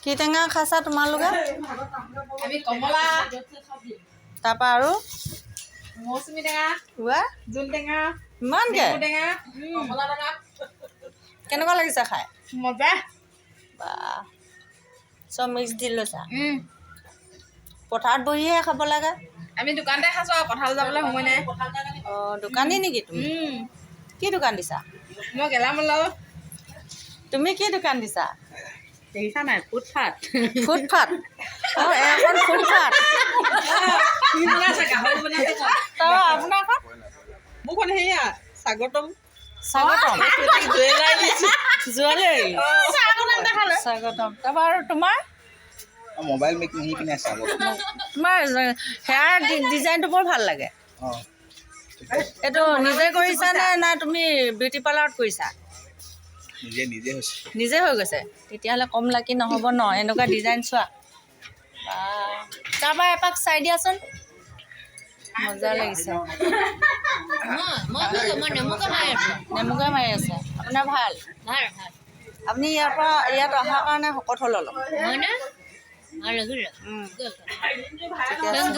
কি টেঙা খাইছা তোমালোকে? আমি কমলা তাৰপৰা আৰু মৌচুমী টেঙা ৱা জোল টেঙা ইমানকে টেঙা কমলা টেঙা কেনেকুৱা লাগিছে খাই? মজা বা চব মিক্স দি লৈছা পথাৰত বহিহে খাব লাগে আমি দোকানতে খাইছো আৰু পথাৰ যাবলৈ সময় নাই অঁ দোকানী নেকি তুমি কি দোকান দিছা মই গেলামালৰ তুমি কি দোকান দিছা দেখিছা নাই ফুটফাট ফুটফাট অঁ এখন ফুটফাট তাৰপৰা আপোনাৰখন মোৰখন সেয়া স্বাগতম স্বাগতম জুৱেলাৰী স্বাগতম তাৰপৰা আৰু তোমাৰ মোবাইল মেক नहीं किने চাব তোমাৰ হেয়াৰ ডিজাইনটো বৰ ভাল লাগে এইটো নিজে কৰিছা নে না তুমি বিউটি পাৰ্লাৰত কৰিছা নিজে হৈছে নিজে হৈ গৈছে তেতিয়াহ'লে কম লাগি নহ'ব ন এনেকুৱা ডিজাইন চোৱা তাৰপৰা এপাক চাই দিয়াচোন মজা লাগিছে নেমুকে মাৰি আছে আপোনাৰ ভাল আপুনি ইয়াত অহাৰ কাৰণে শকত হ'ল অলপ ঠিকে আছে